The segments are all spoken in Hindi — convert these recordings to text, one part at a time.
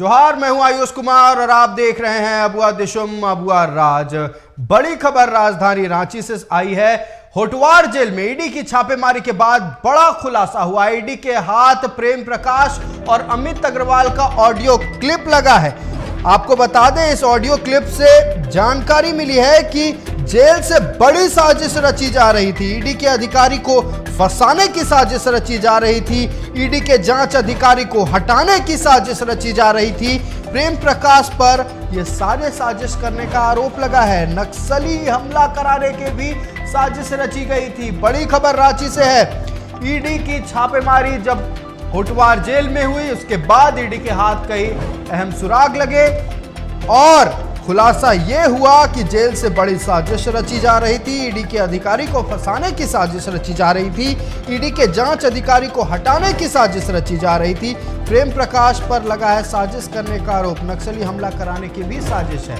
जोहार, मैं हूं आयुष कुमार और आप देख रहे हैं अबुआ दिशुम अबुआ राज। बड़ी खबर राजधानी रांची से आई है। होटवार जेल में ईडी की छापेमारी के बाद बड़ा खुलासा हुआ। ईडी के हाथ प्रेम प्रकाश और अमित अग्रवाल का ऑडियो क्लिप लगा है। आपको बता दें, इस ऑडियो क्लिप से जानकारी मिली है कि जेल से बड़ी साजिश रची जा रही थी। ईडी के अधिकारी को फंसाने की साजिश रची जा रही थी। ईडी के जांच अधिकारी को हटाने की साजिश रची जा रही थी। प्रेम प्रकाश पर यह सारे साजिश करने का आरोप लगा है। नक्सली हमला कराने की भी साजिश रची गई थी। बड़ी खबर रांची से है। ईडी की छापेमारी जब होटवार जेल में हुई, उसके बाद ईडी के हाथ कई अहम सुराग लगे और खुलासा यह हुआ कि जेल से बड़ी साजिश रची जा रही थी। ईडी के अधिकारी को फंसाने की साजिश रची जा रही थी। ईडी के जांच अधिकारी को हटाने की साजिश रची जा रही थी। प्रेम प्रकाश पर लगा है साजिश करने का आरोप। नक्सली हमला कराने की भी साजिश है।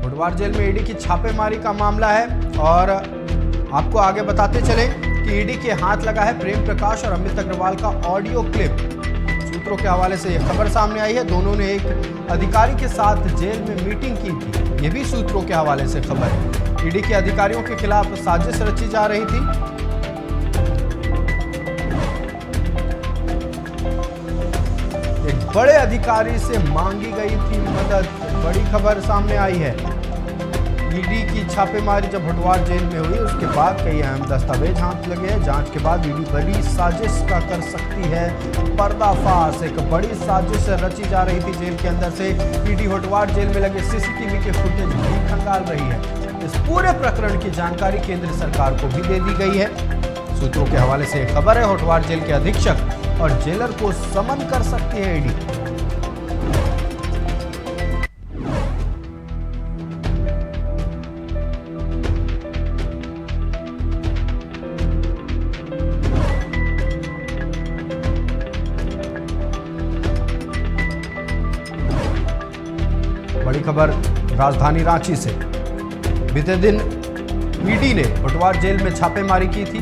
होटवार जेल में ईडी की छापेमारी का मामला है और आपको आगे बताते चले कि ईडी के हाथ लगा है प्रेम प्रकाश और अमित अग्रवाल का ऑडियो क्लिप। सूत्रों के हवाले से यह खबर सामने आई है। दोनों ने एक अधिकारी के साथ जेल में मीटिंग की थी। यह भी सूत्रों के हवाले से खबर है। ईडी के अधिकारियों के खिलाफ साजिश रची जा रही थी। एक बड़े अधिकारी से मांगी गई थी मदद। बड़ी खबर सामने आई है। ईडी की छापेमारी जब होटवार जेल में हुई, उसके बाद कई अहम दस्तावेज हाथ लगे हैं। जांच के बाद ईडी बड़ी साजिश का कर सकती है पर्दाफाश। एक बड़ी साजिश रची जा रही थी जेल के अंदर से। ईडी होटवार जेल में लगे सीसीटीवी के फुटेज भी खंगाल रही है। इस पूरे प्रकरण की जानकारी केंद्र सरकार को भी दे दी गई है। सूत्रों के हवाले से एक खबर है। होटवार जेल के अधीक्षक और जेलर को समन कर सकती है ईडी। बड़ी खबर राजधानी रांची से। बीते दिन ईडी ने होटवार जेल में छापेमारी की थी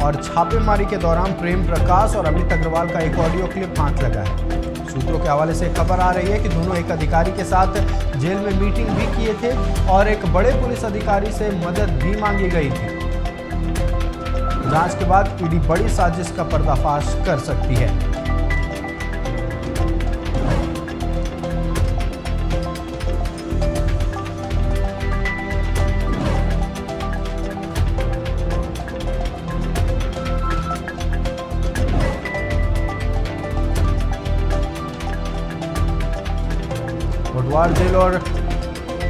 और छापेमारी के दौरान प्रेम प्रकाश और अमित अग्रवाल का एक ऑडियो क्लिप हाथ लगा है। सूत्रों के हवाले से खबर आ रही है कि दोनों एक अधिकारी के साथ जेल में मीटिंग भी किए थे और एक बड़े पुलिस अधिकारी से मदद भी मांगी गई थी। जांच के बाद ईडी बड़ी साजिश का पर्दाफाश कर सकती है।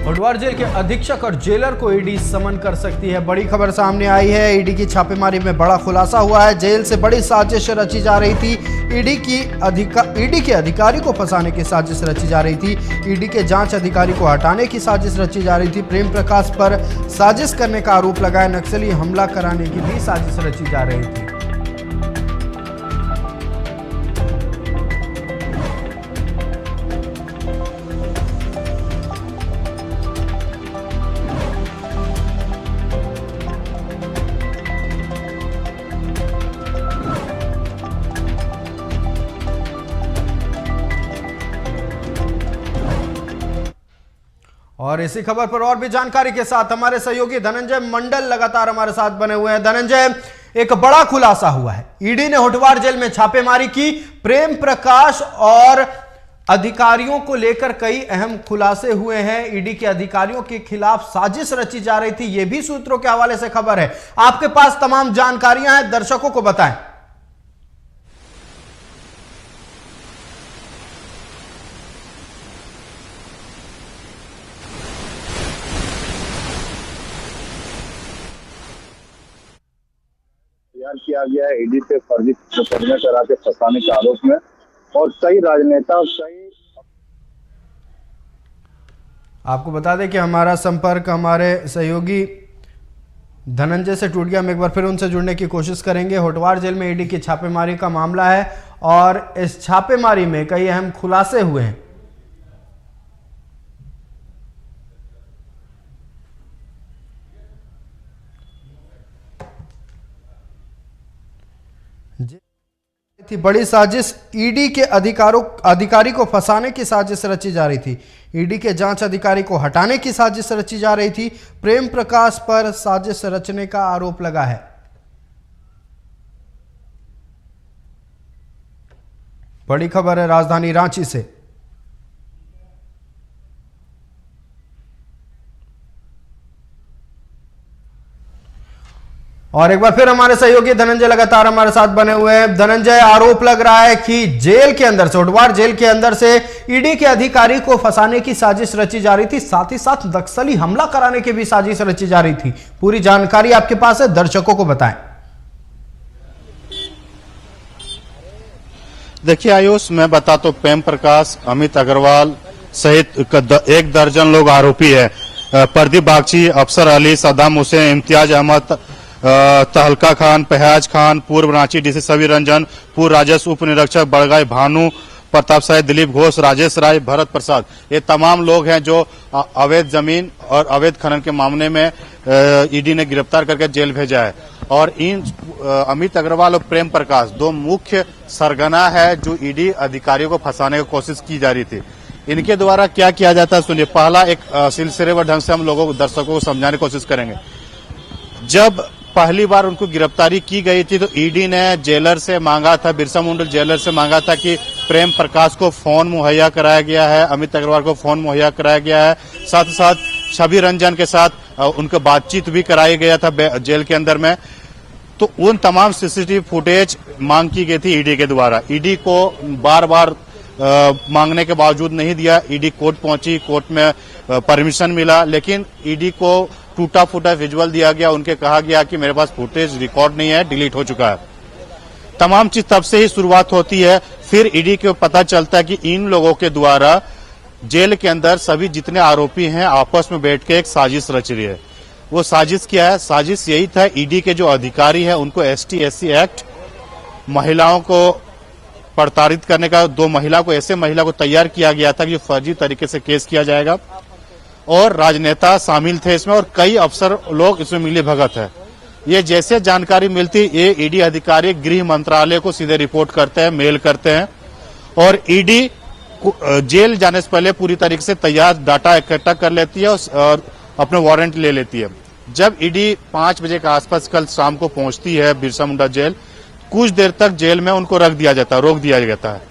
होटवार जेल के अधीक्षक और जेलर को ईडी समन कर सकती है। बड़ी खबर सामने आई है। ईडी की छापेमारी में बड़ा खुलासा हुआ है। जेल से बड़ी साजिश रची जा रही थी। ईडी के अधिकारी को फंसाने की साजिश रची जा रही थी। ईडी के जांच अधिकारी को हटाने की साजिश रची जा रही थी। प्रेम प्रकाश पर साजिश करने का आरोप लगा है। नक्सली हमला कराने की भी साजिश रची जा रही थी। और इसी खबर पर और भी जानकारी के साथ हमारे सहयोगी धनंजय मंडल लगातार हमारे साथ बने हुए हैं। धनंजय, एक बड़ा खुलासा हुआ है। ईडी ने होटवार जेल में छापेमारी की। प्रेम प्रकाश और अधिकारियों को लेकर कई अहम खुलासे हुए हैं। ईडी के अधिकारियों के खिलाफ साजिश रची जा रही थी। यह भी सूत्रों के हवाले से खबर है। आपके पास तमाम जानकारियां हैं, दर्शकों को बताएं। किया गया है ईडी पे फर्जी मुकदमे करा के फंसाने के आरोप में और कई राजनेता आपको बता दें कि हमारा संपर्क हमारे सहयोगी धनंजय से टूट गया। हम एक बार फिर उनसे जुड़ने की कोशिश करेंगे। होटवार जेल में ईडी की छापेमारी का मामला है और इस छापेमारी में कई अहम खुलासे हुए हैं। थी बड़ी साजिश। ईडी के अधिकारी को फंसाने की साजिश रची जा रही थी। ईडी के जांच अधिकारी को हटाने की साजिश रची जा रही थी। प्रेम प्रकाश पर साजिश रचने का आरोप लगा है। बड़ी खबर है राजधानी रांची से। और एक बार फिर हमारे सहयोगी धनंजय लगातार हमारे साथ बने हुए हैं। धनंजय, आरोप लग रहा है कि जेल के अंदर से, होटवार जेल के अंदर से ईडी के अधिकारी को फंसाने की साजिश रची जा रही थी, साथ ही साथ नक्सली हमला कराने की भी साजिश रची जा रही थी। पूरी जानकारी आपके पास है, दर्शकों को बताएं। देखिए आयुष, मैं बताता हूं, प्रेम प्रकाश, अमित अग्रवाल सहित 1 दर्जन लोग आरोपी है। प्रदीप बागची, अफसर अली, सद्दाम हुसैन, इम्तियाज अहमद, तहलका खान, फैयाज खान, पूर्व रांची डीसी सवी रंजन, पूर्व राजस्व उप निरीक्षक बड़गाई भानु प्रताप साय, दिलीप घोष, राजेश राय, भरत प्रसाद, ये तमाम लोग हैं जो अवैध जमीन और अवैध खनन के मामले में ईडी ने गिरफ्तार करके जेल भेजा है। और इन अमित अग्रवाल और प्रेम प्रकाश 2 मुख्य सरगना है जो ईडी अधिकारियों को फंसाने की कोशिश की जा रही थी। इनके द्वारा क्या किया जाता है सुनिए। पहला एक सिलसिलेवार ढंग से हम लोगों को, दर्शकों को समझाने की कोशिश करेंगे। जब पहली बार उनको गिरफ्तारी की गई थी तो ईडी ने जेलर से मांगा था, बिरसा मुंडा जेलर से मांगा था कि प्रेम प्रकाश को फोन मुहैया कराया गया है, अमित अग्रवाल को फोन मुहैया कराया गया है, साथ ही साथ छवि रंजन के साथ उनका बातचीत भी कराया गया था जेल के अंदर में। तो उन तमाम सीसीटीवी फुटेज मांग की गई थी ईडी के द्वारा। ईडी को बार बार मांगने के बावजूद नहीं दिया। ईडी कोर्ट पहुंची, कोर्ट में परमिशन मिला, लेकिन ईडी को टूटा फूटा विजुअल दिया गया। उनके कहा गया कि मेरे पास फुटेज रिकॉर्ड नहीं है, डिलीट हो चुका है। तमाम चीज तब से ही शुरुआत होती है। फिर ईडी को पता चलता है कि इन लोगों के द्वारा जेल के अंदर सभी जितने आरोपी हैं आपस में बैठ के एक साजिश रच रही है। वो साजिश क्या है? साजिश यही था, ईडी के जो अधिकारी हैं उनको ST-SC एक्ट, महिलाओं को प्रताड़ित करने का, 2 महिला को, ऐसे महिला को तैयार किया गया था कि फर्जी तरीके से केस किया जाएगा। और राजनेता शामिल थे इसमें और कई अफसर लोग इसमें मिली भगत है। ये जैसे जानकारी मिलती, ये ईडी अधिकारी गृह मंत्रालय को सीधे रिपोर्ट करते हैं, मेल करते हैं। और ईडी जेल जाने से पहले पूरी तरीके से तैयार डाटा इकट्ठा कर लेती है और अपने वारंट ले लेती है। जब ईडी 5 बजे के आसपास कल शाम को पहुंचती है बिरसा मुंडा जेल, कुछ देर तक जेल में उनको रोक दिया जाता है।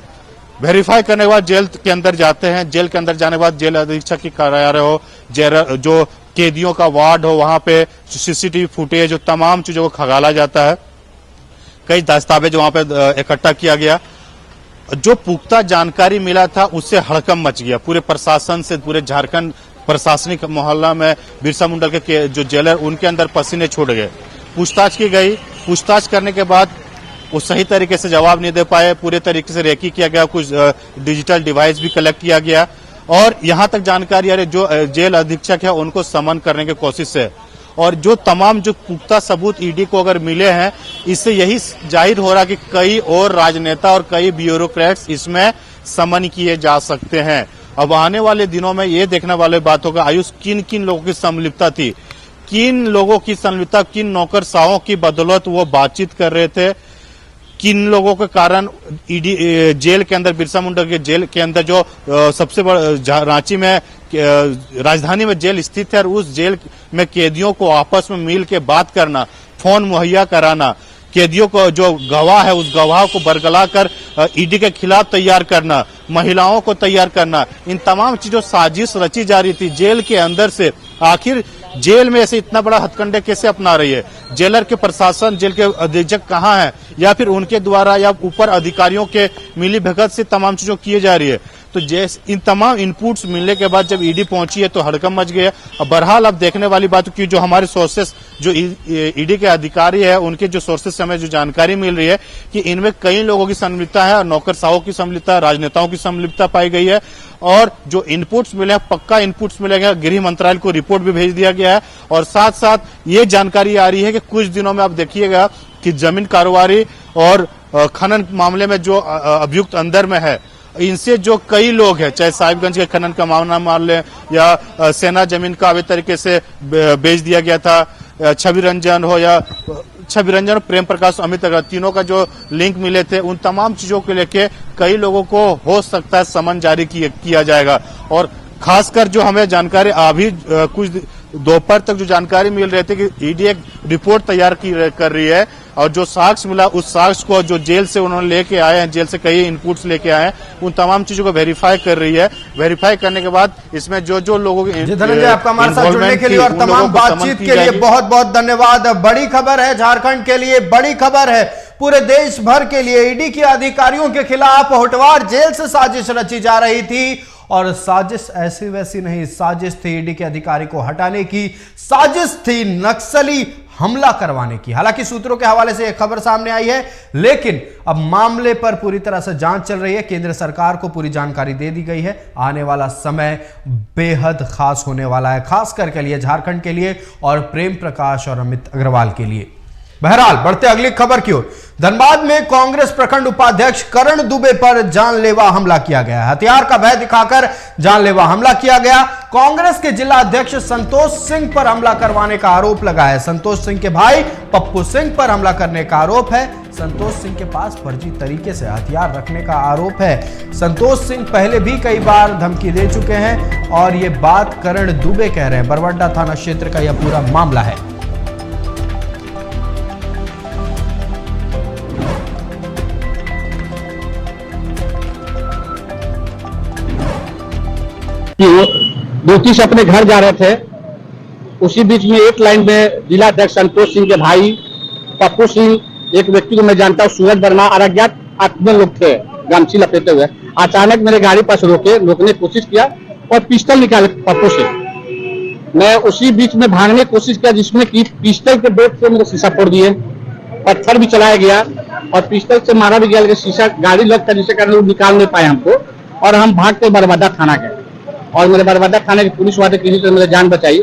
वेरीफाई करने के बाद जेल के अंदर जाते हैं। जेल के अंदर जाने के बाद जेल अधीक्षक की कार्यालय हो, जो कैदियों का वार्ड हो, वहां पे सीसीटीवी फुटेज, जो तमाम चीजों को खंगाला जाता है। कई दस्तावेज वहां पे इकट्ठा किया गया। जो पुख्ता जानकारी मिला था उससे हड़कंप मच गया पूरे प्रशासन से। पूरे झारखंड प्रशासनिक मोहल्ला में बिरसा मुंडा के जो जेलर, उनके अंदर पसीने छूट गए। पूछताछ की गई। पूछताछ करने के बाद वो सही तरीके से जवाब नहीं दे पाए। पूरे तरीके से रेकी किया गया, कुछ डिजिटल डिवाइस भी कलेक्ट किया गया। और यहां तक जानकारी आ रही, जो जेल अधीक्षक है उनको समन करने की कोशिश है। और जो तमाम जो पुख्ता सबूत ईडी को अगर मिले हैं, इससे यही जाहिर हो रहा कि कई और राजनेता और कई ब्यूरोक्रेट्स इसमें समन किए जा सकते हैं। अब आने वाले दिनों में ये देखने वाले बात होगा आयुष, किन किन लोगों की संलिप्तता थी, किन लोगों की संलिप्तता, किन नौकरशाहों की बदौलत वो बातचीत कर रहे थे, किन लोगों के कारण ईडी जेल के अंदर, बिरसा मुंडा के जेल के अंदर, जो सबसे बड़ा रांची में राजधानी में जेल स्थित है, और उस जेल में कैदियों को आपस में मिल के बात करना, फोन मुहैया कराना, कैदियों को जो गवाह है उस गवाह को बरगला कर ईडी के खिलाफ तैयार करना, महिलाओं को तैयार करना, इन तमाम चीजों साजिश रची जा रही थी जेल के अंदर से। आखिर जेल में ऐसे इतना बड़ा हथकंडे कैसे अपना रही है? जेलर के प्रशासन, जेल के अधीक्षक कहाँ है, या फिर उनके द्वारा या ऊपर अधिकारियों के मिली भगत से तमाम चीजों किए जा रही है? तो जैसे इन तमाम इनपुट्स मिलने के बाद जब ईडी पहुंची है तो हड़कंप मच गया। अब बहरहाल अब देखने वाली बात की, जो हमारे सोर्सेस, जो ईडी के अधिकारी है, उनके जो सोर्सेस से हमें जो जानकारी मिल रही है कि इनमें कई लोगों की संलिप्तता है, नौकरशाहों की संलिप्तता, राजनेताओं की संलिप्तता पाई गई है। और जो इनपुट्स मिले हैं, पक्का इनपुट्स मिलेंगे, गृह मंत्रालय को रिपोर्ट भी भेज दिया गया है। और साथ साथ ये जानकारी आ रही है कि कुछ दिनों में आप देखिएगा कि जमीन कारोबारी और खनन मामले में जो अभियुक्त अंदर में है, इनसे जो कई लोग हैं, चाहे साहिबगंज के खनन का मामला मान लें या सेना जमीन का अवैध तरीके से बेच दिया गया था, छवि रंजन हो या छवि रंजन और प्रेम प्रकाश अमित अग्रवाल तीनों का जो लिंक मिले थे, उन तमाम चीजों को लेके कई लोगों को हो सकता है समन जारी किया जाएगा। और खासकर जो हमें जानकारी अभी कुछ दोपहर तक जो जानकारी मिल रही थी कि ईडी एक रिपोर्ट तैयार कर रही है और जो साक्ष्य मिला उस साक्ष्य को जो जेल से उन्होंने लेके आए हैं, जेल से कई इनपुट्स लेके आए हैं, उन तमाम चीजों को वेरीफाई कर रही है। वेरीफाई करने के बाद इसमें जो लोगों के धनंजय, आपका हमारे साथ जुड़ने के लिए और तमाम बातचीत के लिए बहुत बहुत धन्यवाद। बड़ी खबर है झारखंड के लिए, बड़ी खबर है पूरे देश भर के लिए। ईडी के अधिकारियों के खिलाफ होटवार जेल से साजिश रची जा रही थी और साजिश ऐसी वैसी नहीं, साजिश थी ईडी के अधिकारी को हटाने की, साजिश थी नक्सली हमला करवाने की। हालांकि सूत्रों के हवाले से यह खबर सामने आई है, लेकिन अब मामले पर पूरी तरह से जांच चल रही है। केंद्र सरकार को पूरी जानकारी दे दी गई है। आने वाला समय बेहद खास होने वाला है, खासकर के लिए झारखंड के लिए और प्रेम प्रकाश और अमित अग्रवाल के लिए। बहरहाल बढ़ते अगली खबर की ओर। धनबाद में कांग्रेस प्रखंड उपाध्यक्ष करण दुबे पर जानलेवा हमला किया गया। हथियार का भय दिखाकर जानलेवा हमला किया गया। कांग्रेस के जिला अध्यक्ष संतोष सिंह पर हमला करवाने का आरोप लगा है। संतोष सिंह के भाई पप्पू सिंह पर हमला करने का आरोप है। संतोष सिंह के पास फर्जी तरीके से हथियार रखने का आरोप है। संतोष सिंह पहले भी कई बार धमकी दे चुके हैं और ये बात करण दुबे कह रहे हैं। बरवड्डा थाना क्षेत्र का यह पूरा मामला है। ड्यूटी से अपने घर जा रहे थे, उसी बीच में एक लाइन में जिला अध्यक्ष संतोष सिंह के भाई पप्पू सिंह, एक व्यक्ति को मैं जानता हूँ सूरज वर्मा और अज्ञात आत्म लोग थे गमछी लपेटे हुए, अचानक मेरे गाड़ी पास रोकने की कोशिश किया और पिस्टल निकाले पप्पू सिंह। मैं उसी बीच में भागने की कोशिश किया, जिसमें कि पिस्टल के बेट से मेरे शीशा फोड़ दिए, पत्थर भी चलाया गया और पिस्टल से मारा भी गया, लेकिन शीशा गाड़ी लग कर जिसके कारण वो निकाल नहीं पाए हमको और हम भाग के बरवादा थाना गए और मेरे बरवादा थाने की पुलिस वाले किसी तरह मेरी जान बचाई।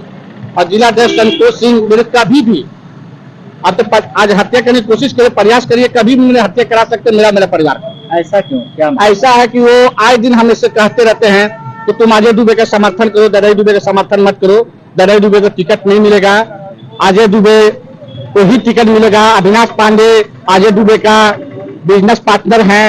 और जिला अध्यक्ष संतोष सिंह मेरे कभी भी अब तो आज हत्या करने की कोशिश करे, प्रयास करिए, कभी भी मेरे हत्या करा सकते मेरा परिवार। ऐसा क्यों? क्या ऐसा है कि वो आए दिन हम इससे कहते रहते हैं कि तुम अजय दुबे का समर्थन करो, दरई दुबे का समर्थन मत करो, दरई दुबे को टिकट नहीं मिलेगा, अजय दुबे को ही टिकट मिलेगा, अविनाश पांडे अजय दुबे का बिजनेस पार्टनर है,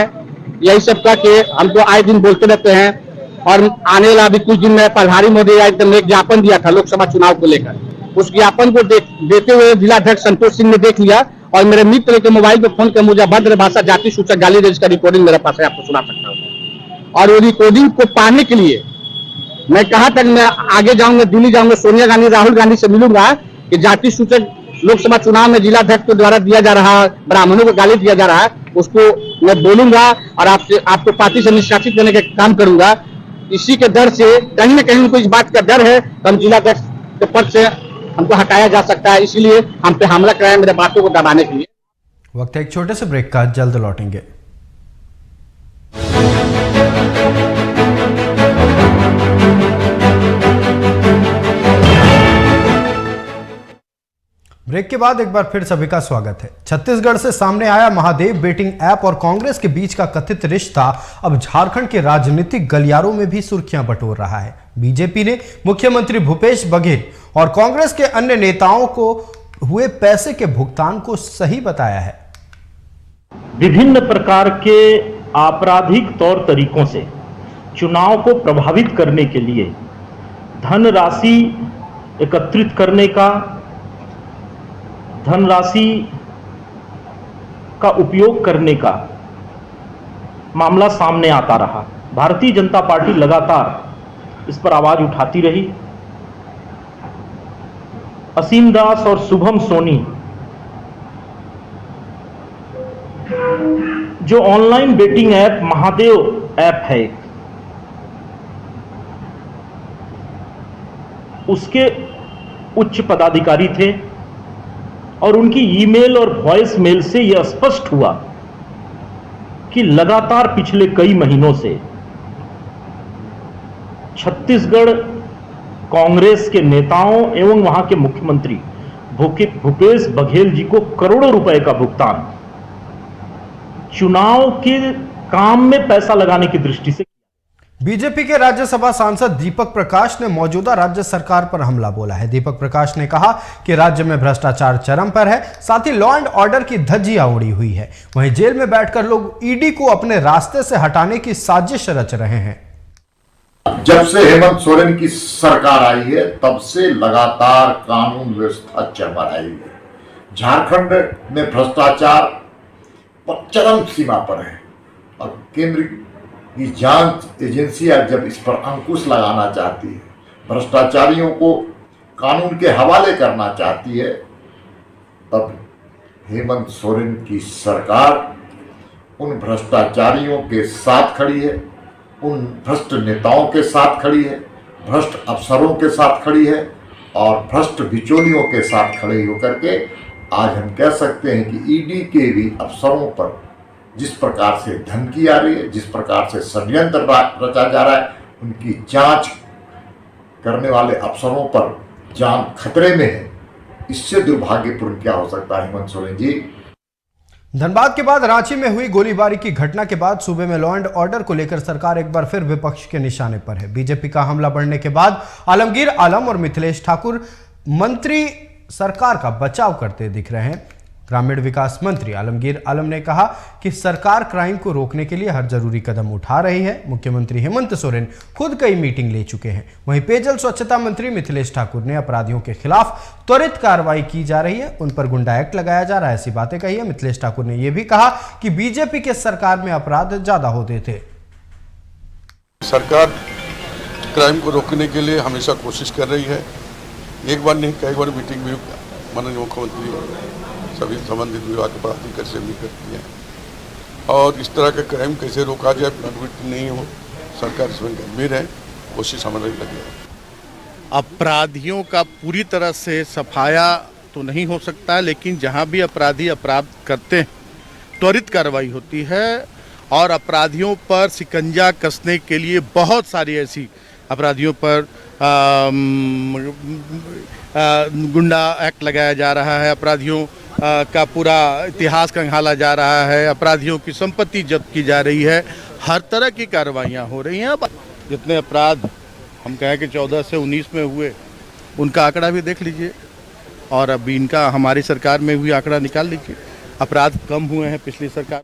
यही सब कह के हमको आए दिन बोलते रहते हैं। और आने वाला अभी कुछ दिन में प्रधानमंत्री मोदी आए तो एक ज्ञापन दिया था लोकसभा चुनाव को लेकर, उस ज्ञापन को देते हुए जिला अध्यक्ष संतोष सिंह ने देख लिया और मेरे मित्र के मोबाइल पे फोन कर मुझे भद्र भाषा जाति सूचक गाली देने का रिकॉर्डिंग मेरे पास है, आपको सुना सकता हूँ। और वो रिकॉर्डिंग को पाने के लिए मैं कहा था मैं आगे जाऊंगा, दिल्ली जाऊंगा, सोनिया गांधी राहुल गांधी से मिलूंगा कि जाति सूचक लोकसभा चुनाव में जिला अध्यक्ष के द्वारा दिया जा रहा है, ब्राह्मणों को गाली दिया जा रहा है, उसको मैं बोलूंगा और आपको पार्टी से निष्कासित करने का काम करूंगा। इसी के डर से कहीं न कहीं उनको इस बात का डर है कि हम जिला अध्यक्ष के पद से हमको हटाया जा सकता है, इसीलिए हम पे हमला कराया मेरे बातों को दबाने के लिए। वक्त है एक छोटे से ब्रेक का, जल्द लौटेंगे। ब्रेक के बाद एक बार फिर सभी का स्वागत है। छत्तीसगढ़ से सामने आया महादेव बेटिंग ऐप और कांग्रेस के बीच का कथित रिश्ता अब झारखंड के राजनीतिक गलियारों में भी सुर्खियां बटोर रहा है। बीजेपी ने मुख्यमंत्री भूपेश बघेल और कांग्रेस के अन्य नेताओं को हुए पैसे के भुगतान को सही बताया है। विभिन्न प्रकार के आपराधिक तौर तरीकों से चुनाव को प्रभावित करने के लिए धनराशि एकत्रित करने का, धनराशि का उपयोग करने का मामला सामने आता रहा। भारतीय जनता पार्टी लगातार इस पर आवाज उठाती रही। असीम दास और शुभम सोनी जो online betting app Mahadev app है, उसके उच्च पदाधिकारी थे और उनकी ईमेल और वॉइस मेल से यह स्पष्ट हुआ कि लगातार पिछले कई महीनों से छत्तीसगढ़ कांग्रेस के नेताओं एवं वहां के मुख्यमंत्री भूपेश बघेल जी को करोड़ों रुपए का भुगतान चुनाव के काम में पैसा लगाने की दृष्टि से। बीजेपी के राज्यसभा सांसद दीपक प्रकाश ने मौजूदा राज्य सरकार पर हमला बोला है। दीपक प्रकाश ने कहा कि राज्य में भ्रष्टाचार चरम पर है, साथ ही लॉ एंड ऑर्डर की धज्जियां उड़ी हुई है। वहीं जेल में बैठकर लोग ईडी को अपने रास्ते से हटाने की साजिश रच रहे हैं। जब से हेमंत सोरेन की सरकार आई है तब से लगातार कानून व्यवस्था चरमराई है। झारखंड में भ्रष्टाचार चरम सीमा पर है और केंद्र की जांच एजेंसियां जब इस पर अंकुश लगाना चाहती है, भ्रष्टाचारियों को कानून के हवाले करना चाहती है, तब हेमंत सोरेन की सरकार उन भ्रष्टाचारियों के साथ खड़ी है, उन भ्रष्ट नेताओं के साथ खड़ी है, भ्रष्ट अफसरों के साथ खड़ी है और भ्रष्ट बिचौलियों के साथ खड़ी होकर के आज हम कह सकते हैं कि ईडी के भी अफसरों पर जिस प्रकार से धमकी आ रही है, जिस प्रकार से षड्यंत्र रचा जा रहा है, उनकी जांच करने वाले अफसरों पर जान खतरे में है। इससे दुर्भाग्यपूर्ण क्या हो सकता है हेमंत सोरेन जी। धनबाद के बाद रांची में हुई गोलीबारी की घटना के बाद सूबे में लॉ एंड ऑर्डर को लेकर सरकार एक बार फिर विपक्ष के निशाने पर है। बीजेपी का हमला बढ़ने के बाद आलमगीर आलम और मिथिलेश ठाकुर मंत्री सरकार का बचाव करते दिख रहे हैं। ग्रामीण विकास मंत्री आलमगीर आलम ने कहा कि सरकार क्राइम को रोकने के लिए हर जरूरी कदम उठा रही है। मुख्यमंत्री हेमंत सोरेन खुद कई मीटिंग ले चुके हैं। वहीं पेयजल स्वच्छता मंत्री मिथिलेश ठाकुर ने अपराधियों के खिलाफ त्वरित कार्रवाई की जा रही है, उन पर गुंडा एक्ट लगाया जा रहा है, ऐसी बातें कही है। मिथिलेश ठाकुर ने यह भी कहा कि बीजेपी के सरकार में अपराध ज्यादा होते थे। सरकार क्राइम को रोकने के लिए हमेशा कोशिश कर रही है। एक बार नहीं कई बार मीटिंग भी माननीय मुख्यमंत्री सभी संबंधित विभाग के पदाधिकारी से भी करती है और इस तरह का क्राइम कैसे रोका जाए, पुनरावृत्ति नहीं हो, सरकार इसमें गंभीर है, कोशिश हमारी लगी है। अपराधियों का पूरी तरह से सफाया तो नहीं हो सकता, लेकिन जहां भी अपराधी अपराध करते हैं त्वरित कार्रवाई होती है और अपराधियों पर शिकंजा कसने के लिए बहुत सारी ऐसी अपराधियों पर गुंडा एक्ट लगाया जा रहा है, अपराधियों का पूरा इतिहास खंगाला जा रहा है, अपराधियों की संपत्ति जब्त की जा रही है, हर तरह की कार्रवाइयाँ हो रही हैं। अब जितने अपराध हम कहें कि 14 से 19 में हुए उनका आंकड़ा भी देख लीजिए और अभी इनका हमारी सरकार में हुई आंकड़ा निकाल लीजिए, अपराध कम हुए हैं पिछली सरकार।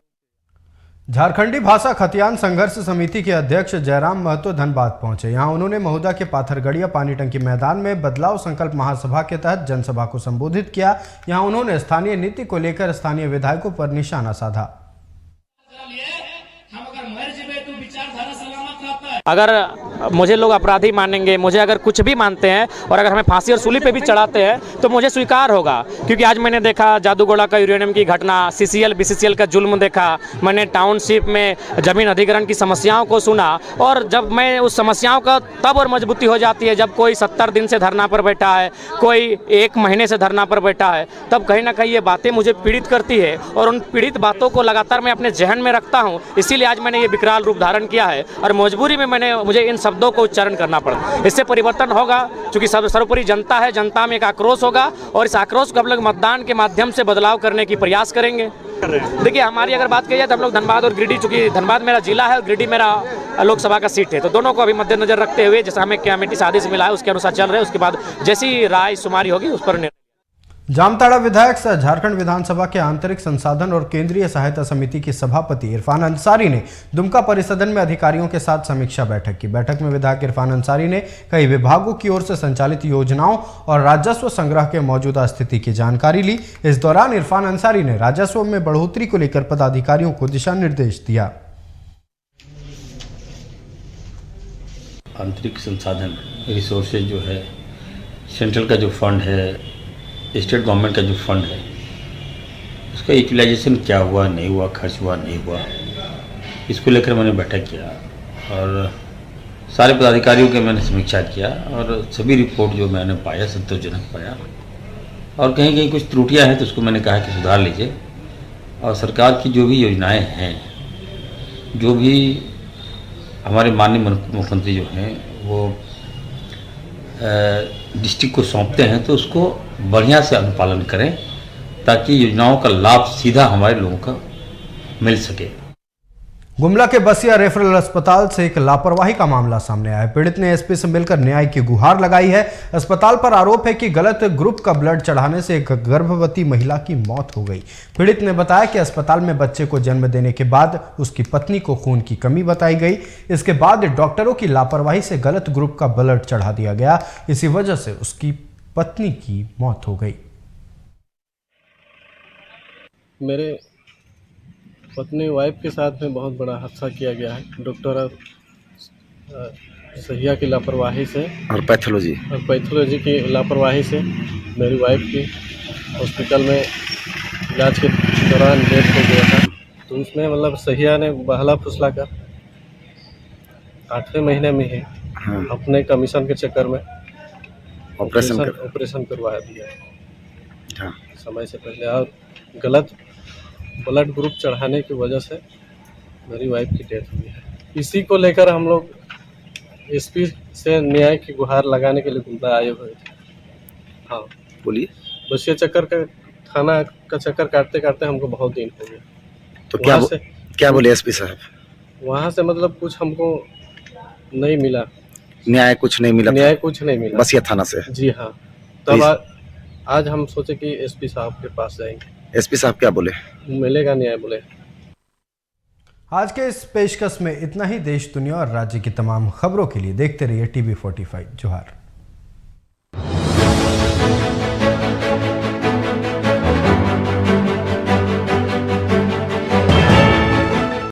झारखंडी भाषा खतियान संघर्ष समिति के अध्यक्ष जयराम महतो धनबाद पहुंचे। यहां उन्होंने महुदा के पाथरगढ़िया पानी टंकी मैदान में बदलाव संकल्प महासभा के तहत जनसभा को संबोधित किया। यहां उन्होंने स्थानीय नीति को लेकर स्थानीय विधायकों पर निशाना साधा। अगर मुझे लोग अपराधी मानेंगे, मुझे अगर कुछ भी मानते हैं और अगर हमें फांसी और सूली पे भी चढ़ाते हैं तो मुझे स्वीकार होगा, क्योंकि आज मैंने देखा जादूगोड़ा का यूरेनियम की घटना, सीसीएल बीसीसीएल का जुल्म देखा, मैंने टाउनशिप में जमीन अधिग्रहण की समस्याओं को सुना और जब मैं उस समस्याओं का तब और मजबूती हो जाती है जब कोई 70 दिन से धरना पर बैठा है, कोई 1 महीने से धरना पर बैठा है, तब कहीं ना कहीं ये बातें मुझे पीड़ित करती है और उन पीड़ित बातों को लगातार मैं अपने जहन में रखता हूँ। इसीलिए आज मैंने ये विकराल रूप धारण किया है और मजबूरी में मुझे इन शब्दों को उच्चारण करना पड़ा। इससे परिवर्तन होगा, क्योंकि सर्वोपरि जनता है, जनता में एक आक्रोश होगा और इस आक्रोश को हम लोग मतदान के माध्यम से बदलाव करने की प्रयास करेंगे। देखिए, हमारी अगर बात की जाए तो हम लोग धनबाद और गिरिडीह, चूंकि धनबाद मेरा जिला है और गिरिडीह मेरा लोकसभा का सीट है, तो दोनों को अभी मद्देनजर रखते हुए जैसा हमें कमेटी से आदेश मिला है उसके अनुसार चल रहे हैं। उसके बाद जैसी राय शुमारी होगी उस पर जामताड़ा विधायक सह झारखंड विधानसभा के आंतरिक संसाधन और केंद्रीय सहायता समिति की सभापति इरफान अंसारी ने दुमका परिसदन में अधिकारियों के साथ समीक्षा बैठक की। बैठक में विधायक इरफान अंसारी ने कई विभागों की ओर से संचालित योजनाओं और राजस्व संग्रह के मौजूदा स्थिति की जानकारी ली। इस दौरान इरफान अंसारी ने राजस्व में बढ़ोतरी को लेकर पदाधिकारियों को दिशा निर्देश दिया। आंतरिक संसाधन रिसोर्सेज जो है, सेंट्रल का जो फंड है, स्टेट गवर्नमेंट का जो फंड है, उसका यूटिलाइजेशन क्या हुआ, नहीं हुआ, खर्च हुआ, नहीं हुआ, इसको लेकर मैंने बैठक किया और सारे पदाधिकारियों के मैंने समीक्षा किया और सभी रिपोर्ट जो मैंने पाया संतोषजनक पाया और कहीं कहीं कुछ त्रुटियां हैं तो उसको मैंने कहा कि सुधार लीजिए और सरकार की जो भी योजनाएं हैं, जो भी हमारे माननीय मुख्यमंत्री जो हैं वो डिस्ट्रिक्ट को सौंपते हैं तो उसको बढ़िया से अनुपालन करें ताकि योजनाओं का लाभ सीधा हमारे लोगों को मिल सके। गुमला के बसिया रेफरल अस्पताल से एक लापरवाही का मामला सामने आया है। पीड़ित ने एसपी से मिलकर न्याय की गुहार लगाई है। अस्पताल पर आरोप है कि गलत ग्रुप का ब्लड चढ़ाने से एक गर्भवती महिला की मौत हो गई। पीड़ित ने बताया कि अस्पताल में बच्चे को जन्म देने के बाद उसकी पत्नी को खून की कमी बताई गई। इसके बाद डॉक्टरों की लापरवाही से गलत ग्रुप का ब्लड चढ़ा दिया गया। इसी वजह से उसकी पत्नी की मौत हो गई। मेरे पत्नी वाइफ के साथ में बहुत बड़ा हादसा किया गया है। डॉक्टर सहिया की लापरवाही से और पैथोलॉजी की लापरवाही से मेरी वाइफ की हॉस्पिटल में इलाज के दौरान डेथ हो गया था। तो उसमें मतलब सहिया ने बहला फुसला कर 8वें महीने में ही अपने कमीशन के चक्कर में ऑपरेशन करवा दिया समय से पहले, और गलत ब्लड ग्रुप चढ़ाने की वजह से मेरी वाइफ की डेथ हुई है। इसी को लेकर हम लोग एसपी से न्याय की गुहार लगाने के लिए गुमला आए हुए थे। हाँ बोलिए। बसिया चक्कर का थाना का चक्कर काटते काटते हमको बहुत दिन हो गया। तो क्या बोले एसपी साहब? वहाँ से मतलब कुछ हमको नहीं मिला, न्याय कुछ नहीं मिला बसिया थाना से। जी हाँ। तब आज हम सोचे कि एसपी साहब के पास जाएंगे। एसपी साहब क्या बोले? मिलेगा न्याय बोले। आज के इस पेशकश में इतना ही। देश दुनिया और राज्य की तमाम खबरों के लिए देखते रहिए TV45 जोहार।